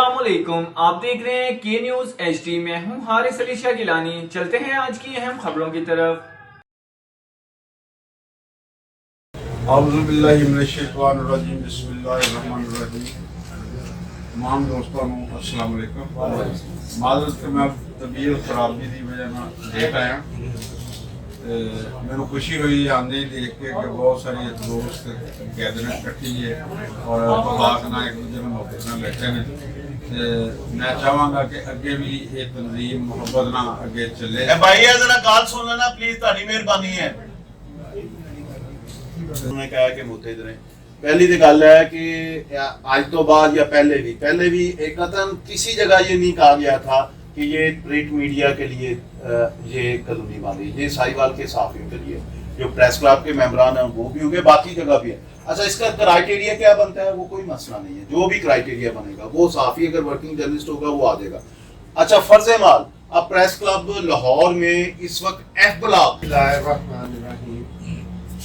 अस्सलाम वालेकुम, आप देख रहे हैं के न्यूज़ HD। में हूं हारिस अली शाह गिलानी। चलते हैं आज की अहम खबरों की तरफ। औज़ु बिल्लाहि मिनश्शैतानिर्रजीम, बिस्मिल्लाहिर्रहमानिर्रहीम। तमाम दोस्तों को अस्सलाम वालेकुम। माज़रत कि मैं तबीयत खराबी की वजह ਨਾਲ लेट आया। ਮੈਨੂੰ ਖੁਸ਼ੀ ਹੋਈ ਆਂਦੇ ਦੇਖ ਕੇ ਕਿ ਬਹੁਤ ਸਾਰੇ ਦੋਸਤ ਗੈਦਰਿੰਗ ਇਕੱਠੀ ਹੈ ਔਰ ਬਾਤ ਨਾਲ ਇੱਕ ਦੂਜੇ ਨੂੰ ਮੌਕੇ ਨਾਲ ਬੈਠੇ ਨੇ ਤੇ ਮੈਂ ਚਾਹਾਂਗਾ ਕਿ ਅੱਗੇ ਵੀ ਇਹ ਤਨਜ਼ੀਮ ਮੁਹੱਬਤ ਨਾਲ ਅੱਗੇ ਚੱਲੇ। भाई है जरा गाल सुन लेना प्लीज, तारी मेहरबानी है। उन्होंने कहा कि मुद्दे इधर पहली तो गल है कि आज तो बाद या पहले भी एक किसी जगह ये नहीं कहा गया था कि ये प्रिंट मीडिया के लिए ये कॉलोनी वाली, ये साहिवाल के साफियों के लिए जो प्रेस क्लब के मेंबरान हैं वो भी होंगे, बाकी जगह भी है। अच्छा, इसका क्राइटेरिया क्या बनता है वो कोई मसला नहीं है, जो भी क्राइटेरिया बनेगा वो साफी अगर वर्किंग जर्नलिस्ट होगा वो आ जाएगा। अच्छा, फर्ज माल अब प्रेस क्लब लाहौर में इस वक्त एफ ब्लॉक।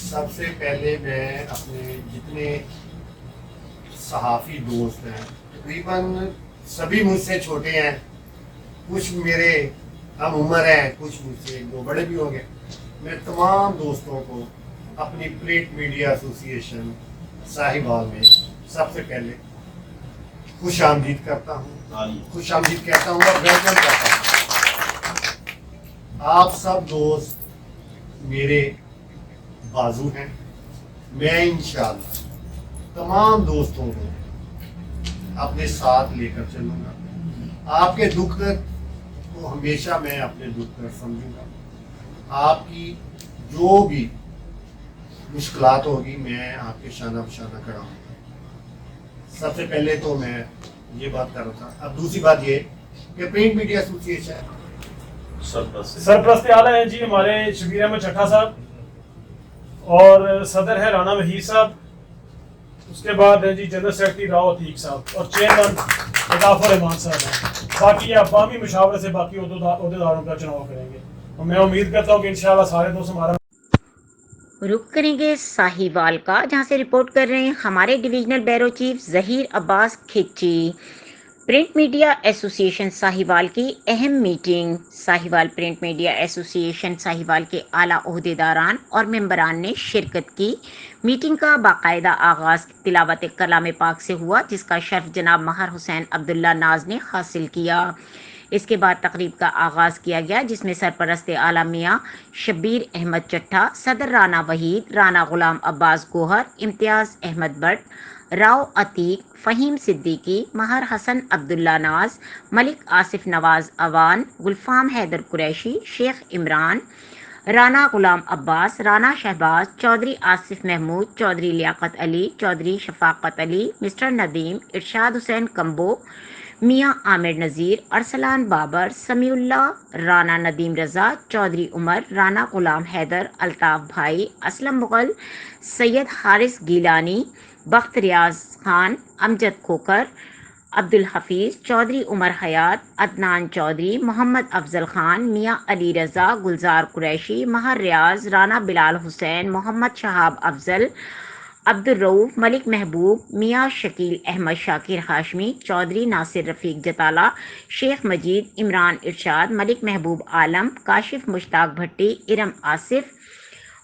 सबसे पहले मैं अपने जितने सहाफ़ी दोस्त हैं, तकरीबन सभी मुझसे छोटे हैं, कुछ मेरे हम उम्र हैं, कुछ मुझसे दो बड़े भी हो गए। मैं तमाम दोस्तों को अपनी प्रिंट मीडिया एसोसिएशन साहिवाल में सबसे पहले खुश आमदीद करता हूँ, खुश आमदीद कहता हूँ और वेलकम करता हूँ। आप सब दोस्त मेरे बाजू हैं। मैं इंशाअल्लाह तमाम दोस्तों को अपने साथ लेकर चलूँगा। आपके दुख को हमेशा मैं अपने दुख कर समझूंगा। आपकी जो भी मुश्किलात होगी मैं आपके शाना बशाना कराऊंगा। सबसे पहले तो मैं ये बात कर रहा था। अब दूसरी बात ये कि प्रिंट मीडिया एसोसिएशन सरप्रस्त आला है जी हमारे शबीर अहमद चट्टा साहब, और सदर है राना वहीद साहब, उसके बाद है जी जनरल सेक्रेटरी राव अतीक साहब और चेयरमैन इदाफुर रहमान साहब हैं। बाकी ये अवामी मुशावरे से बाकी अहदेदारों का चुनाव करेंगे और मैं उम्मीद करता हूँ कि इंशाल्लाह सारे दोस्त हमारा। रुक करेंगे साहिवाल का, जहां से रिपोर्ट कर रहे हैं हमारे divisional bureau chief Zaheer Abbas खिच्ची। प्रिंट मीडिया एसोसिएशन साहिवाल की अहम meeting. Sahiwal print media association Sahiwal के आला ओहदेदारान और मेंबरान ने शिरकत की। मीटिंग का बाकायदा आगाज़ तिलावत कलाम पाक से हुआ, जिसका शर्फ जनाब महर हुसैन अब्दुल्ला नाज ने हासिल किया। इसके बाद तकरीब का आगाज़ किया गया, जिसमें सरपरस्त आला मियाँ शबीर अहमद चट्टा, सदर राना वहीद, राना गुलाम अब्बास गोहर, इम्तियाज़ अहमद बट, राव अतीक, फ़हीम सिद्दीकी, महर हसन अब्दुल्ला नाज, मलिक आसिफ नवाज अवान, गुलफाम हैदर कुरैशी, शेख इमरान, राना गुलाम अब्बास, राना शहबाज, चौधरी आसिफ महमूद, चौधरी लियाकत अली, चौधरी शफाकत अली, मिस्टर नदीम, इरशाद हुसैन कम्बो, मियाँ आमिर नज़ीर, अरसलान बाबर, समीउल्लाह, राना नदीम रज़ा, चौधरी उमर, राना गुलाम हैदर, अल्ताफ़ भाई, असलम मुग़ल, सैयद हारिस गीलानी, बख्त रियाज खान, अमजद खोकर, अब्दुल हफीज़, चौधरी उमर हयात, अदनान चौधरी, मोहम्मद अफजल खान, मियाँ अली रज़ा, गुलजार कुरैशी, महर रियाज, राना बिलाल हुसैन, मोहम्मद शहाब अफजल, अब्दुल रऊफ़, मलिक महबूब, मियाँ शकील अहमद शाकिर हाशमी, चौधरी नासिर रफ़ीक जताला, शेख मजीद, इमरान इरशाद, मलिक महबूब आलम, काशिफ मुश्ताक भट्टी, इरम आसिफ,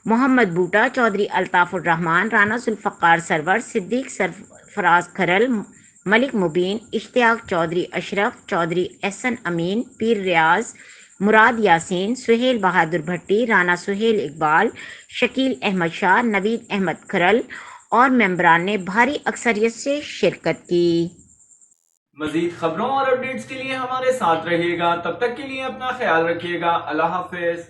मोहम्मद बूटा, चौधरी अल्ताफ़ुर रहमान, राना जुल्फ़कार सरवर, सिद्दीक सरफराज खरल, मलिक मुबीन, इश्तियाक चौधरी, अशरफ चौधरी, एहसन अमीन, पीर रियाज, मुराद यासीन, सुहेल बहादुर भट्टी, राना सुहेल इकबाल, शकील अहमद शाह, नवीद अहमद खरल और मेंबरान ने भारी अक्सरियत से शिरकत की। मज़ीद खबरों और अपडेट्स के लिए हमारे साथ रहिएगा। तब तक के लिए अपना ख्याल रखिएगा। अल्लाह हाफ़िज़।